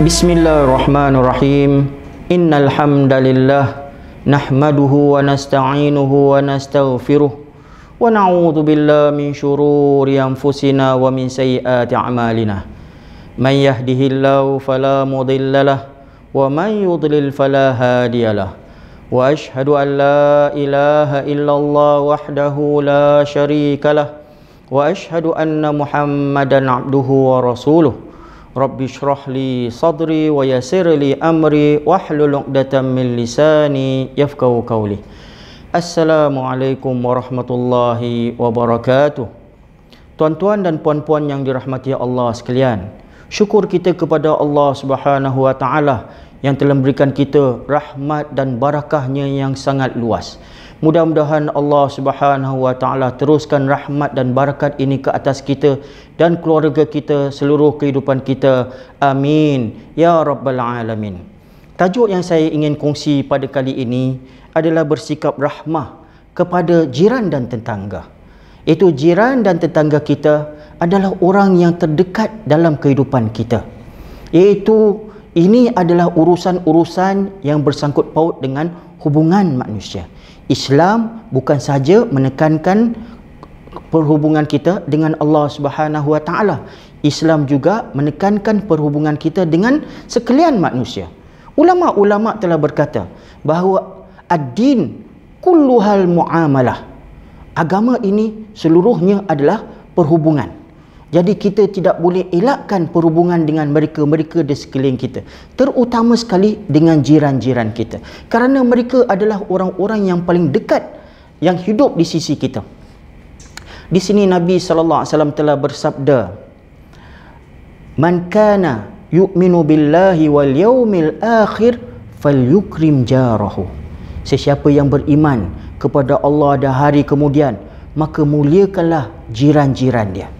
Bismillahirrahmanirrahim. Innal hamdalillah nahmaduhu wa nasta'inuhu wa nastaghfiruh wa na'udzu billahi min syururi anfusina wa min sayyiati a'malina. May yahdihillahu fala mudhillalah wa man yudlil fala hadiyalah. Wa asyhadu an la ilaha illallah wahdahu la syarikalah wa asyhadu anna Muhammadan abduhu wa rasuluh. Rabbi shrah li sadri wa yassir li amri wahlul 'uqdatam min lisani yafqahu qawli. Assalamualaikum warahmatullahi wabarakatuh. Tuan-tuan dan puan-puan yang dirahmati Allah sekalian, syukur kita kepada Allah Subhanahu wa taala yang telah memberikan kita rahmat dan barakahnya yang sangat luas. Mudah-mudahan Allah Subhanahu wa taala teruskan rahmat dan barakat ini ke atas kita dan keluarga kita, seluruh kehidupan kita. Amin ya rabbal alamin. Tajuk yang saya ingin kongsi pada kali ini adalah bersikap rahmah kepada jiran dan tetangga. Itu jiran dan tetangga kita adalah orang yang terdekat dalam kehidupan kita. Iaitu ini adalah urusan-urusan yang bersangkut paut dengan hubungan manusia. Islam bukan saja menekankan perhubungan kita dengan Allah Subhanahu wa taala. Islam juga menekankan perhubungan kita dengan sekalian manusia. Ulama-ulama telah berkata bahawa ad-din kulluhal muamalah. Agama ini seluruhnya adalah perhubungan. Jadi kita tidak boleh elakkan perhubungan dengan mereka-mereka di sekeliling kita, terutama sekali dengan jiran-jiran kita, kerana mereka adalah orang-orang yang paling dekat yang hidup di sisi kita. Di sini Nabi sallallahu alaihi wasallam telah bersabda, "Man kana yu'minu billahi wal yaumil akhir falyukrim jarahu." Sesiapa yang beriman kepada Allah dan hari kemudian, maka muliakanlah jiran-jiran dia.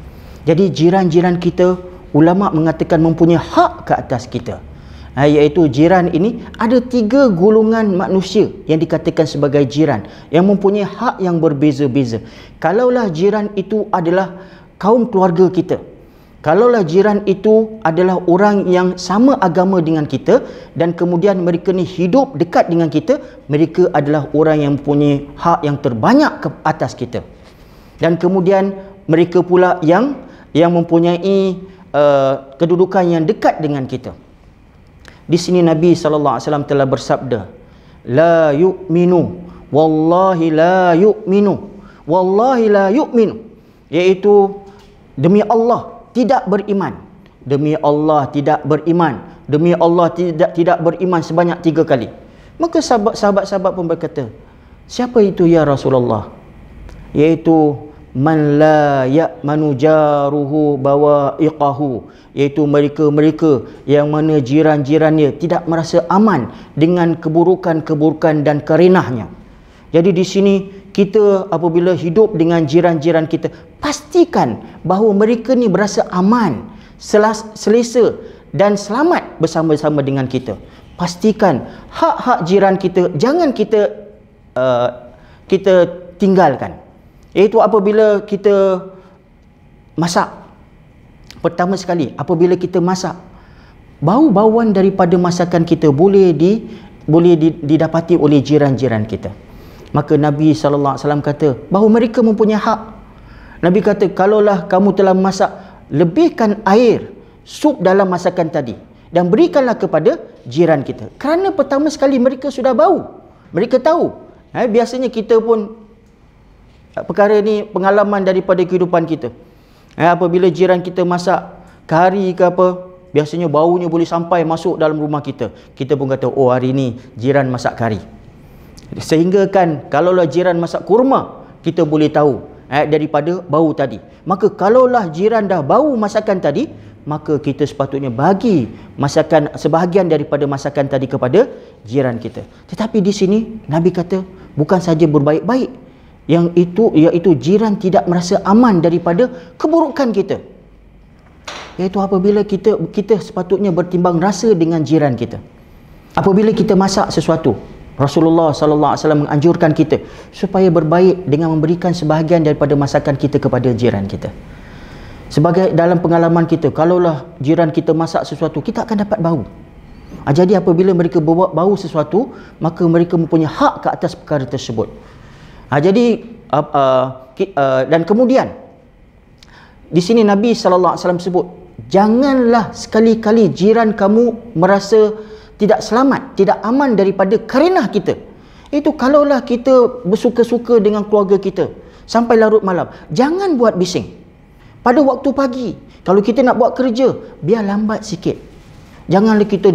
Jadi jiran-jiran kita, ulama mengatakan mempunyai hak ke atas kita. Iaitu jiran ini ada 3 golongan manusia yang dikatakan sebagai jiran yang mempunyai hak yang berbeza-beza. Kalaulah jiran itu adalah kaum keluarga kita, kalaulah jiran itu adalah orang yang sama agama dengan kita dan kemudian mereka ni hidup dekat dengan kita, mereka adalah orang yang mempunyai hak yang terbanyak ke atas kita. Dan kemudian mereka pula yang mempunyai kedudukan yang dekat dengan kita. Di sini Nabi sallallahu alaihi wasallam telah bersabda, "La yu'minu wallahi la yu'minu wallahi la yu'minu." Iaitu demi Allah tidak beriman, demi Allah tidak beriman, demi Allah tidak beriman sebanyak 3 kali. Maka sahabat-sahabat pun berkata, "Siapa itu ya Rasulullah?" Iaitu man la ya'manu jaruhu bawa'iqahu, iaitu mereka-mereka yang mana jiran-jirannya tidak merasa aman dengan keburukan-keburukan dan kerenahnya. Jadi di sini kita apabila hidup dengan jiran-jiran kita, pastikan bahawa mereka ni berasa aman, selesa dan selamat bersama-sama dengan kita. Pastikan hak-hak jiran kita jangan kita tinggalkan. Iaitu apabila kita masak, pertama sekali apabila kita masak, bau-bauan daripada masakan kita boleh didapati oleh jiran-jiran kita. Maka Nabi sallallahu alaihi wasallam kata bahawa mereka mempunyai hak. Nabi kata, kalaulah kamu telah masak, lebihkan air sup dalam masakan tadi dan berikanlah kepada jiran kita. Kerana pertama sekali mereka sudah bau, mereka tahu. Biasanya kita pun perkara ni pengalaman daripada kehidupan kita. Apabila jiran kita masak kari ke apa, biasanya baunya boleh sampai masuk dalam rumah kita. Kita pun kata, oh hari ni jiran masak kari. Sehingga kan kalaulah jiran masak kurma, kita boleh tahu daripada bau tadi. Maka kalaulah jiran dah bau masakan tadi, maka kita sepatutnya bagi masakan, sebahagian daripada masakan tadi kepada jiran kita. Tetapi di sini Nabi kata bukan saja berbaik-baik, iaitu jiran tidak merasa aman daripada keburukan kita. Iaitu apabila kita sepatutnya bertimbang rasa dengan jiran kita. Apabila kita masak sesuatu, Rasulullah sallallahu alaihi wasallam menganjurkan kita supaya berbaik dengan memberikan sebahagian daripada masakan kita kepada jiran kita. Sebagai dalam pengalaman kita, kalaulah jiran kita masak sesuatu, kita akan dapat bau. Jadi apabila mereka bawa bau sesuatu, maka mereka mempunyai hak ke atas perkara tersebut. Dan kemudian di sini Nabi SAW sebut, janganlah sekali-kali jiran kamu merasa tidak selamat, tidak aman daripada karenah kita. Itu kalaulah kita bersuka-suka dengan keluarga kita sampai larut malam, jangan buat bising. Pada waktu pagi, kalau kita nak buat kerja, biar lambat sikit. Janganlah kita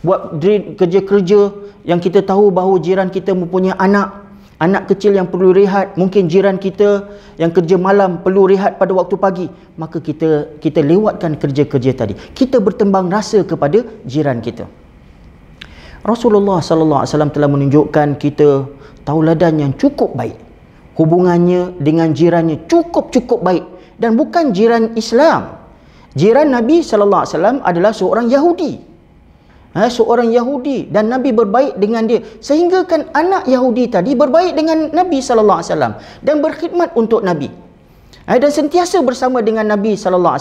buat drill kerja-kerja yang kita tahu bahawa jiran kita mempunyai anak kecil yang perlu rehat. Mungkin jiran kita yang kerja malam perlu rehat pada waktu pagi. Maka kita lewatkan kerja-kerja tadi. Kita bertembang rasa kepada jiran kita. Rasulullah SAW telah menunjukkan kita tauladan yang cukup baik. Hubungannya dengan jirannya cukup baik. Dan bukan jiran Islam. Jiran Nabi SAW adalah seorang Yahudi. Seorang Yahudi, dan Nabi berbaik dengan dia. Sehingga kan anak Yahudi tadi berbaik dengan Nabi SAW dan berkhidmat untuk Nabi. Dan sentiasa bersama dengan Nabi SAW.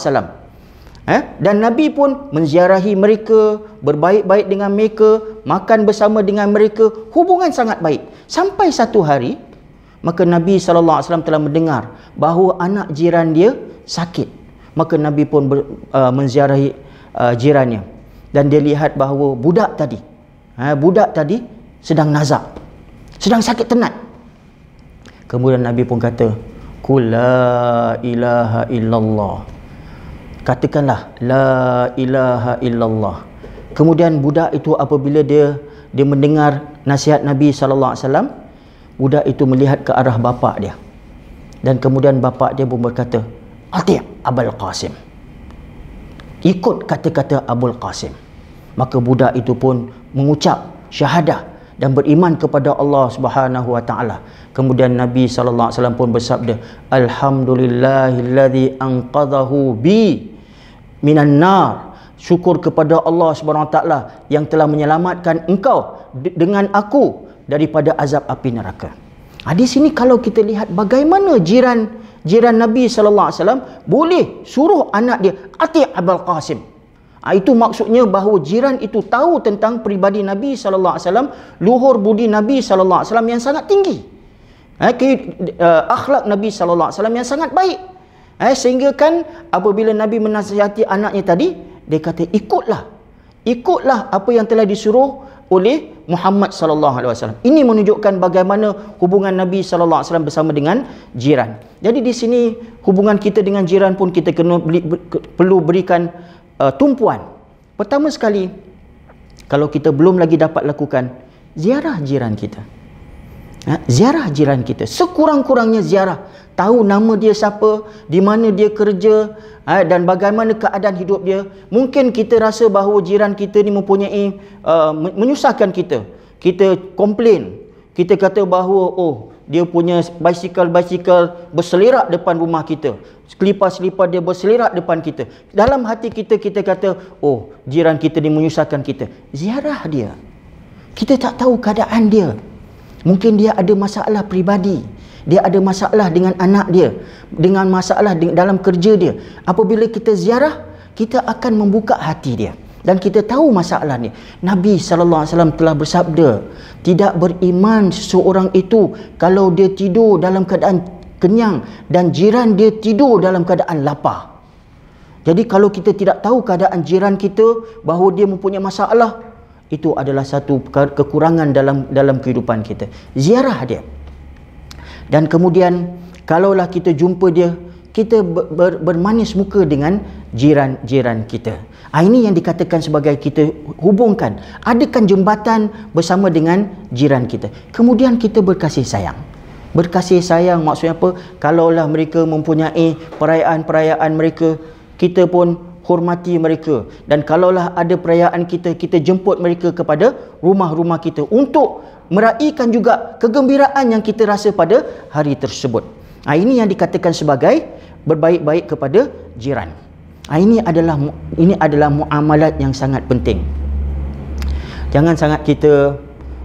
Dan Nabi pun menziarahi mereka, berbaik-baik dengan mereka, makan bersama dengan mereka, hubungan sangat baik. Sampai satu hari, maka Nabi SAW telah mendengar bahawa anak jiran dia sakit. Maka Nabi pun menziarahi jirannya. Dan dia lihat bahawa budak tadi sedang nazak, sedang sakit tenat. Kemudian Nabi pun kata, Qul la ilaha illallah. Katakanlah la ilaha illallah. Kemudian budak itu apabila dia mendengar nasihat Nabi SAW, budak itu melihat ke arah bapa dia. Dan kemudian bapa dia pun berkata, Ati' Abul Qasim. Ikut kata-kata Abul Qasim. Maka budak itu pun mengucap syahadah dan beriman kepada Allah Subhanahu wa taala. Kemudian Nabi SAW pun bersabda, Alhamdulillahilladzi anqadhahu bi minan nar. Syukur kepada Allah Subhanahu wa taala yang telah menyelamatkan engkau dengan aku daripada azab api neraka. Di sini kalau kita lihat bagaimana jiran Nabi SAW boleh suruh anak dia Ati' Abul Qasim. Itu maksudnya bahawa jiran itu tahu tentang peribadi Nabi SAW, luhur budi Nabi SAW yang sangat tinggi, akhlak Nabi SAW yang sangat baik. Sehingga kan apabila Nabi menasihati anaknya tadi, dia kata ikutlah apa yang telah disuruh oleh Muhammad SAW. Ini menunjukkan bagaimana hubungan Nabi SAW bersama dengan jiran. Jadi di sini hubungan kita dengan jiran pun kita perlu berikan tumpuan. Pertama sekali, kalau kita belum lagi dapat lakukan, ziarah jiran kita. Ziarah jiran kita, sekurang-kurangnya ziarah. Tahu nama dia siapa, di mana dia kerja, dan bagaimana keadaan hidup dia. Mungkin kita rasa bahawa jiran kita ni mempunyai menyusahkan kita. Kita komplain, kita kata bahawa dia punya basikal berselerak depan rumah kita, selipar dia berselerak depan kita. Dalam hati kita kata, jiran kita ni menyusahkan kita. Ziarah dia. Kita tak tahu keadaan dia. Mungkin dia ada masalah peribadi, dia ada masalah dengan anak dia, dengan masalah dalam kerja dia. Apabila kita ziarah, kita akan membuka hati dia dan kita tahu masalah ni. Nabi SAW telah bersabda, tidak beriman seseorang itu kalau dia tidur dalam keadaan kenyang dan jiran dia tidur dalam keadaan lapar. Jadi kalau kita tidak tahu keadaan jiran kita, bahawa dia mempunyai masalah, itu adalah satu kekurangan dalam kehidupan kita. Ziarah dia. Dan kemudian kalaulah kita jumpa dia, kita bermanis muka dengan jiran-jiran kita. Ini yang dikatakan sebagai kita hubungkan, adakan jembatan bersama dengan jiran kita. Kemudian kita berkasih sayang. Berkasih sayang maksudnya apa? Kalaulah mereka mempunyai perayaan-perayaan mereka, kita pun hormati mereka. Dan kalaulah ada perayaan kita jemput mereka kepada rumah-rumah kita untuk meraihkan juga kegembiraan yang kita rasa pada hari tersebut. Ini yang dikatakan sebagai berbaik-baik kepada jiran. Ini adalah muamalat yang sangat penting. Jangan sangat kita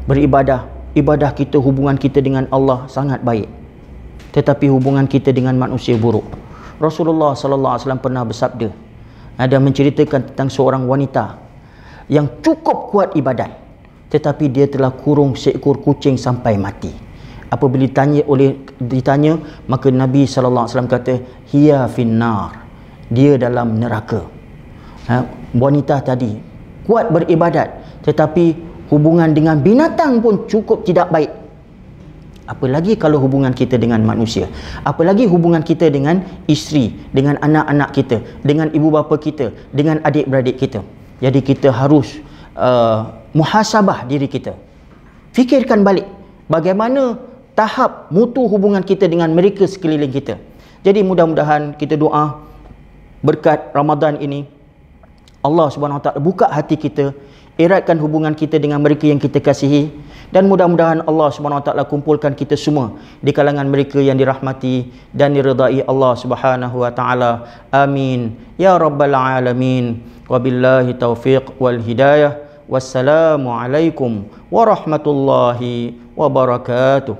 beribadah, ibadah kita, hubungan kita dengan Allah sangat baik, tetapi hubungan kita dengan manusia buruk. Rasulullah sallallahu alaihi wasallam pernah bersabda, ada menceritakan tentang seorang wanita yang cukup kuat ibadat, tetapi dia telah kurung seekor kucing sampai mati. Apabila ditanya, maka Nabi sallallahu alaihi wasallam kata, hiya finnar, dia dalam neraka. Wanita tadi kuat beribadat, tetapi hubungan dengan binatang pun cukup tidak baik. Apalagi kalau hubungan kita dengan manusia, apalagi hubungan kita dengan isteri, dengan anak-anak kita, dengan ibu bapa kita, dengan adik-beradik kita. Jadi kita harus muhasabah diri kita. Fikirkan balik bagaimana tahap mutu hubungan kita dengan mereka sekeliling kita. Jadi mudah-mudahan kita doa berkat Ramadan ini Allah Subhanahu Wa Taala buka hati kita, eratkan hubungan kita dengan mereka yang kita kasihi, dan mudah-mudahan Allah Subhanahu Wa Taala kumpulkan kita semua di kalangan mereka yang dirahmati dan diridai Allah Subhanahu Wa Taala. Amin ya rabbal alamin. Wabillahi taufiq wal hidayah. Wassalamu alaikum warahmatullahi wabarakatuh.